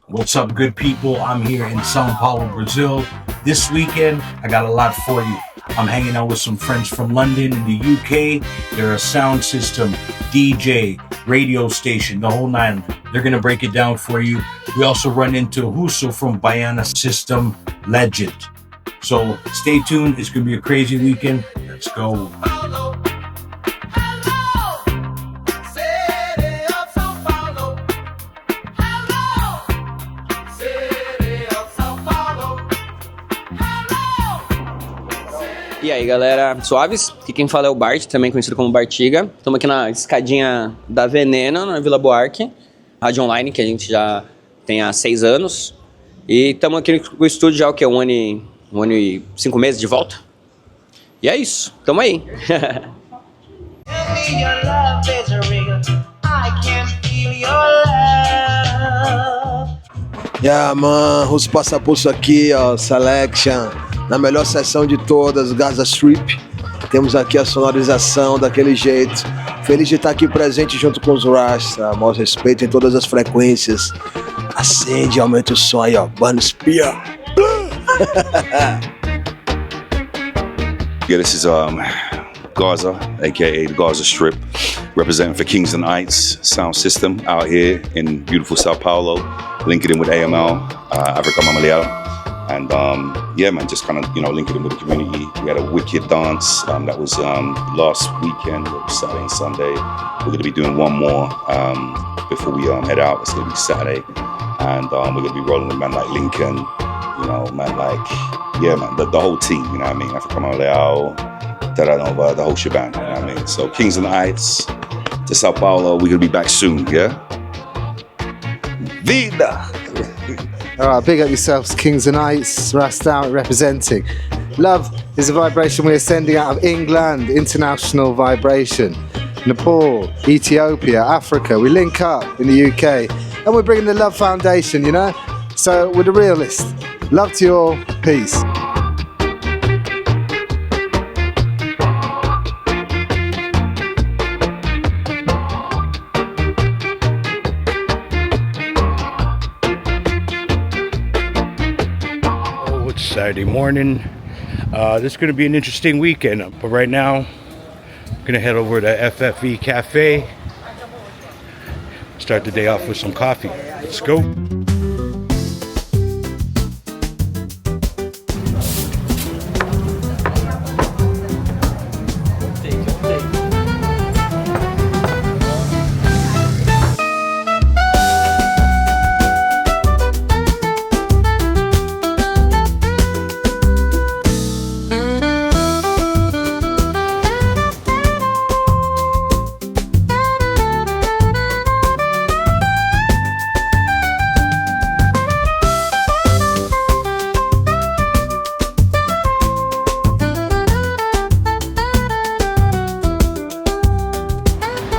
What's up, good people? I'm here in São Paulo, Brazil. This weekend, I got a lot for you. I'm hanging out with some friends from London and the UK. They're a sound system, DJ, radio station, the whole nine. They're going to break it down for you. We also run into Russo from Baiana System Legend. So stay tuned. It's going to be a crazy weekend. Let's go. E aí galera, suaves? Aqui quem fala é o Bart, também conhecido como Bartiga. Estamos aqui na escadinha da Veneno, na Vila Buarque, rádio online que a gente já tem há 6 anos. E estamos aqui no estúdio já o que? 1 ano e 5 meses de volta. E é isso, tamo aí. Yeah, man, Russo Passapusso aqui, ó, Selection, na melhor sessão de todas, Gaza Strip. Temos aqui a sonorização daquele jeito. Feliz de estar aqui presente junto com os Rasta. Maior respeito em todas as frequências. Acende, aumenta o som aí, ó. Burn Spear. Yeah, this is Gaza, aka the Gaza Strip, representing for Kings and Knights sound system out here in beautiful Sao Paulo, linking in with AML, Africa Mamaleado. And yeah, man, just kind of, linking in with the community. We had a wicked dance that was last weekend, Saturday and Sunday. We're going to be doing one more before we head out. It's going to be Saturday. And we're going to be rolling with man like Lincoln, man like, yeah, man, the whole team, you know what I mean? Africa Mamaleado, the whole shebang, you know what I mean? So Kings and Knights to Sao Paulo. We're going to be back soon, yeah? Vida! All right, big up yourselves, Kings and Knights, Rasta representing. Love is a vibration we are sending out of England, international vibration. Nepal, Ethiopia, Africa, we link up in the UK. And we're bringing the Love Foundation, So we're the realist. Love to you all, peace. Saturday morning. This is going to be an interesting weekend, but right now I'm going to head over to FFE Cafe, start the day off with some coffee. Let's go.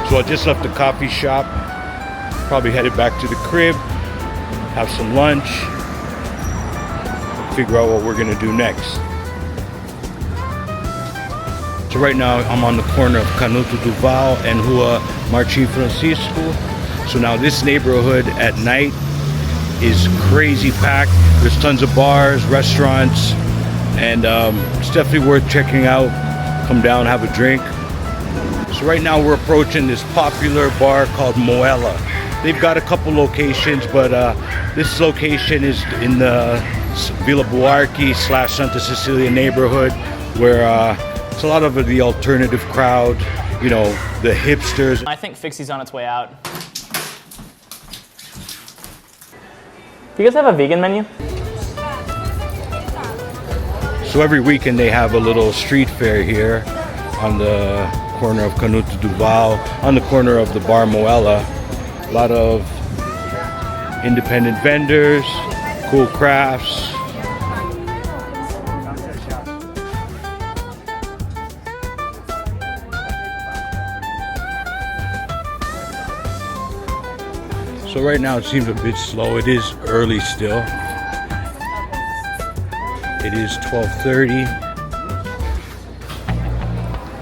So I just left the coffee shop, probably headed back to the crib, have some lunch, figure out what we're gonna do next. So right now I'm on the corner of Canuto Duval and Rua Martim Francisco. So now this neighborhood at night is crazy packed. There's tons of bars, restaurants, and it's definitely worth checking out. Come down, have a drink. So right now we're approaching this popular bar called Moela. They've got a couple locations, but this location is in the Vila Buarque / Santa Cecilia neighborhood, where it's a lot of the alternative crowd, the hipsters. I think Fixie's on its way out. Do you guys have a vegan menu? So every weekend they have a little street fair here on the corner of Canuto Duval, on the corner of the bar Moela. A lot of independent vendors, cool crafts. So right now it seems a bit slow. It is early still. It is 12:30.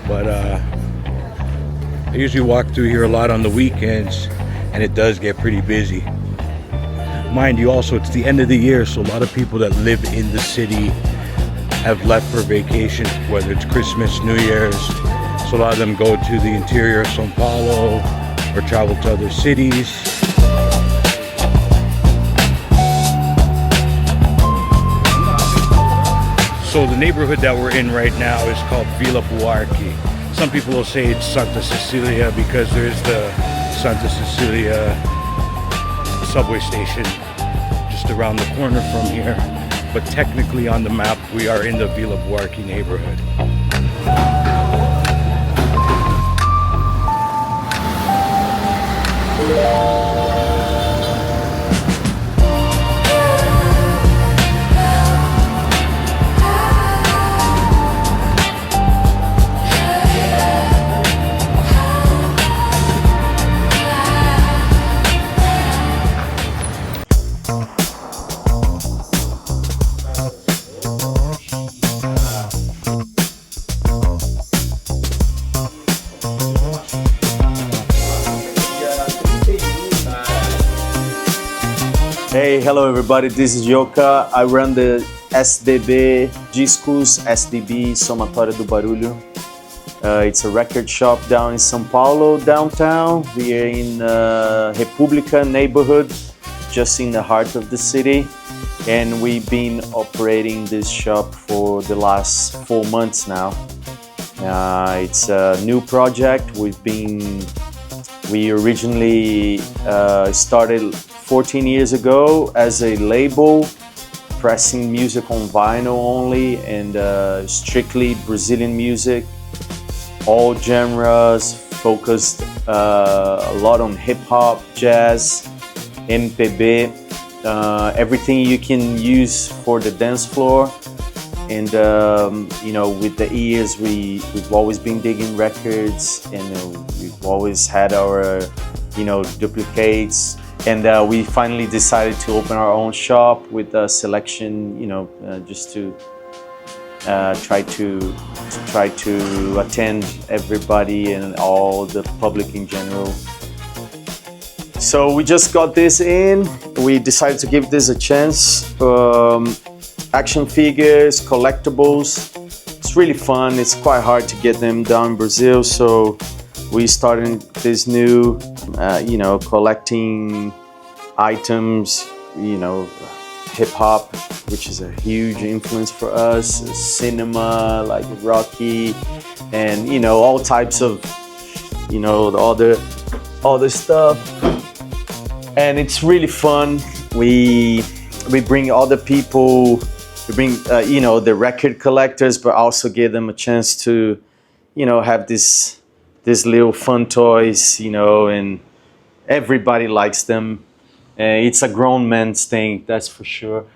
But I usually walk through here a lot on the weekends, and it does get pretty busy. Mind you, also, it's the end of the year, so a lot of people that live in the city have left for vacation, whether it's Christmas, New Year's. So a lot of them go to the interior of São Paulo or travel to other cities. So the neighborhood that we're in right now is called Vila Buarque. Some people will say it's Santa Cecilia because there's the Santa Cecilia subway station just around the corner from here. But technically on the map, we are in the Vila Buarque neighborhood. Hey, hello everybody, this is Yoka. I run the SDB Discos, SDB Somatória do Barulho. It's a record shop down in São Paulo, downtown. We are in República neighborhood, just in the heart of the city. And we've been operating this shop for the last 4 months now. It's a new project. We originally started 14 years ago as a label, pressing music on vinyl only and strictly Brazilian music, all genres, focused a lot on hip hop, jazz, MPB, everything you can use for the dance floor. And you know, with the years, we've always been digging records, and we've always had our, you know, duplicates. And we finally decided to open our own shop with a selection, you know, just to try to attend everybody and all the public in general. So we just got this in. We decided to give this a chance. Action figures, collectibles. It's really fun. It's quite hard to get them down in Brazil, so we started this new, you know, collecting items, you know, hip hop, which is a huge influence for us, cinema, like Rocky, and, you know, all types of, you know, all the stuff. And it's really fun. We bring other people, we bring, you know, the record collectors, but also give them a chance to, you know, have this little fun toys, you know, and everybody likes them. It's a grown man's thing, that's for sure.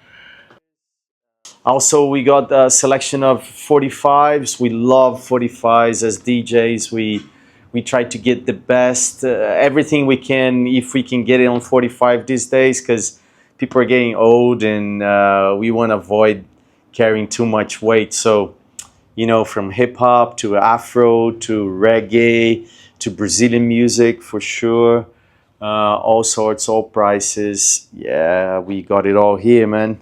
Also, we got a selection of 45s. We love 45s as DJs. We try to get the best, everything we can, if we can get it on 45 these days, because people are getting old and we want to avoid carrying too much weight. So, you know, from hip hop to Afro to reggae to Brazilian music for sure. All sorts, all prices. Yeah, we got it all here, man.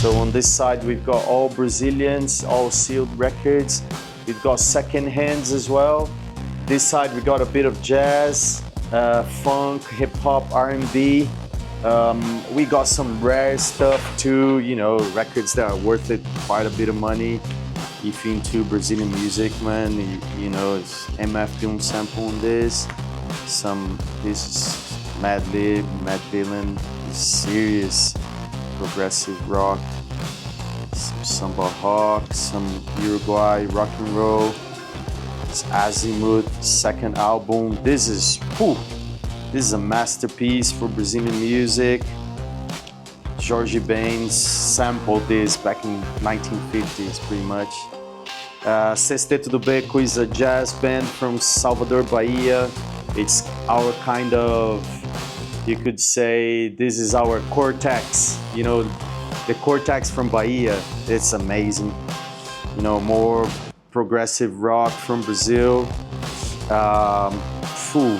So on this side, we've got all Brazilians, all sealed records. We've got second hands as well. This side, we got a bit of jazz, funk, hip hop, R&B. We got some rare stuff too, you know, records that are worth it, quite a bit of money. If you're into Brazilian music, man, you know, it's MF sample on this. This is Madlib, Matt Dillon, serious progressive rock. Some samba rock, some Uruguay rock and roll. It's Azimuth, second album. This is a masterpiece for Brazilian music. Jorge Ben sampled this back in 1950s, pretty much. Sexteto do Beco is a jazz band from Salvador, Bahia. It's our kind of, you could say, this is our Cortex. You know, the Cortex from Bahia. It's amazing. You know, more progressive rock from Brazil, full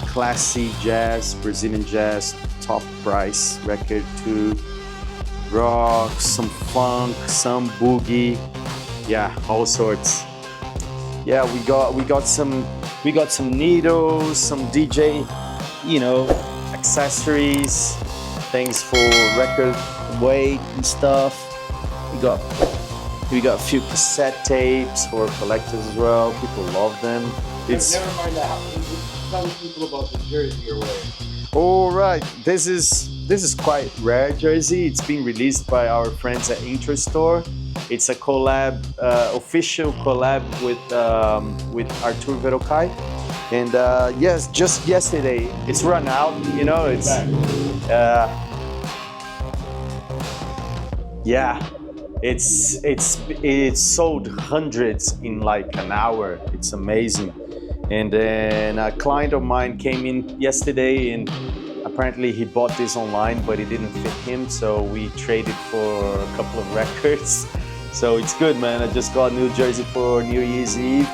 classy jazz, Brazilian jazz, top price record too. Rock, some funk, some boogie, yeah, all sorts. Yeah, we got some needles, some DJ, you know, accessories, things for record weight and stuff. We got a few cassette tapes for collectors as well. People love them. It's never mind that. Tell people about the jersey you're wearing. all right. This is quite rare jersey. It's been released by our friends at Intro Store. It's a collab, official collab with Artur Verocai. And yes, just yesterday it's run out. You know, it's yeah. It's sold hundreds in like an hour. It's amazing. And then a client of mine came in yesterday and apparently he bought this online, but it didn't fit him. So we traded for a couple of records. So it's good, man. I just got a new jersey for New Year's Eve.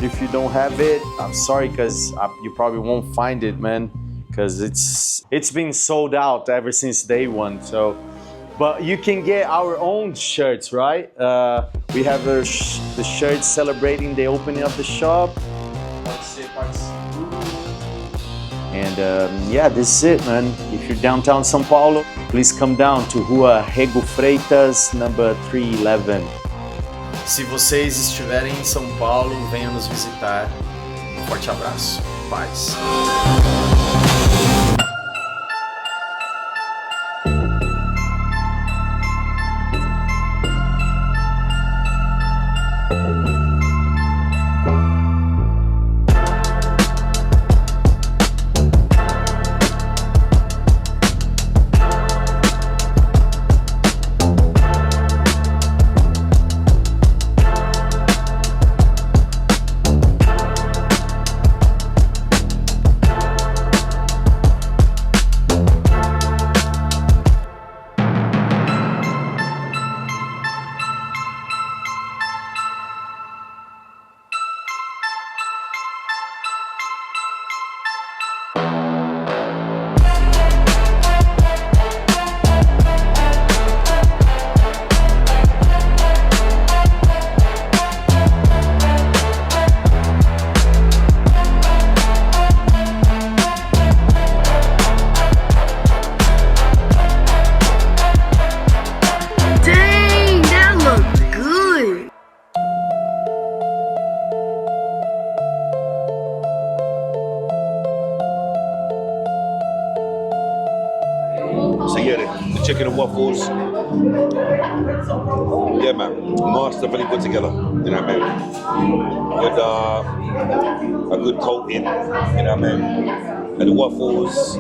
If you don't have it, I'm sorry, because you probably won't find it, man. Because it's been sold out ever since day one. So. But you can get our own shirts, right? We have the shirts celebrating the opening of the shop. And yeah, this is it, man. If you're downtown São Paulo, please come down to Rua Rego Freitas, number 311. Se vocês estiverem em São Paulo, venham nos visitar. Um forte abraço. Paz. So yeah, the chicken and waffles. Yeah, man, masterfully put together. You know what I mean? With a good coating. You know what I mean? And the waffles,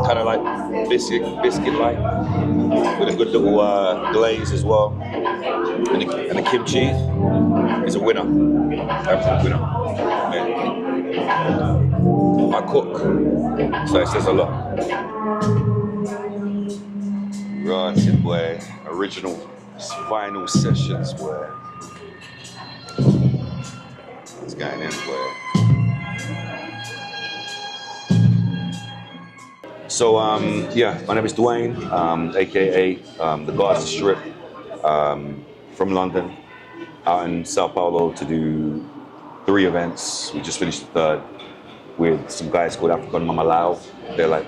kind of like biscuit-like, with a good little glaze as well. And the kimchi is a winner. Absolute winner. Yeah. I cook, so it says a lot. Right, boy. Original vinyl sessions, boy. It's going in, boy. So, yeah, my name is Dwayne, aka the Gaza Strip, from London, out in Sao Paulo to do 3 events. We just finished the 3rd with some guys called African Mama Lao. They're like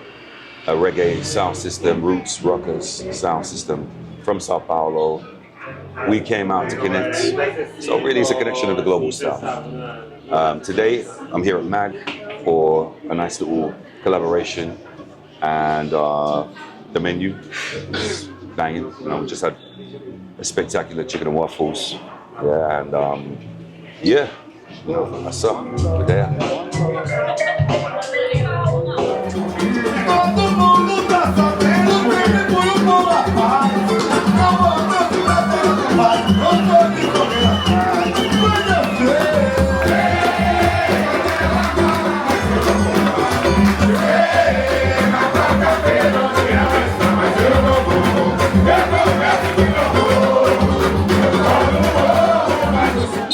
a reggae sound system, roots, rockers sound system from Sao Paulo. We came out to connect. So really it's a connection of the global stuff. Today, I'm here at MAG for a nice little collaboration, and the menu is banging. You know, we just had a spectacular chicken and waffles. Yeah, and yeah, you know, what's up? We're there.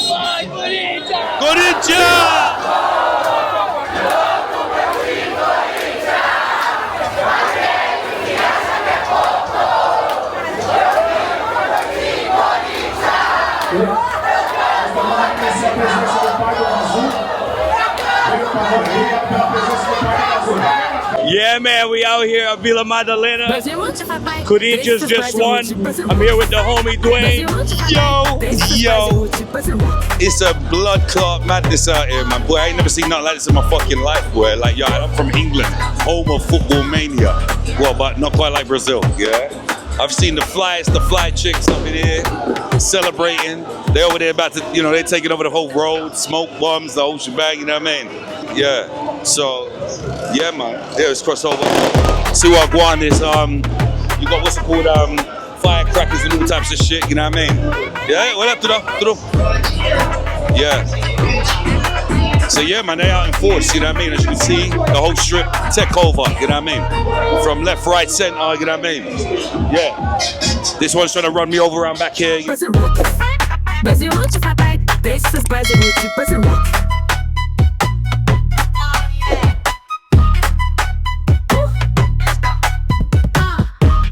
Vai, Bonito! Yeah, man, we out here at Vila Madalena. Corinthians just won. I'm here with the homie Dwayne. Yo, it's a blood clot madness out here, man. Boy, I ain't never seen nothing like this in my fucking life, boy. Like, yo, I'm from England, home of football mania. Well, but not quite like Brazil, yeah? I've seen the fly chicks up in here celebrating. They over there about to, you know, they're taking over the whole road, smoke bombs, the whole shebang, you know what I mean? Yeah, so, yeah, man. Yeah, it's crossover. See what Guan is, you got what's it called, firecrackers and all types of shit, you know what I mean? Yeah, what up, tudo? Yeah. So yeah, man, they out in force, you know what I mean? As you can see, the whole strip, take over, you know what I mean? From left, right, center, you know what I mean? Yeah. This one's trying to run me over around back here.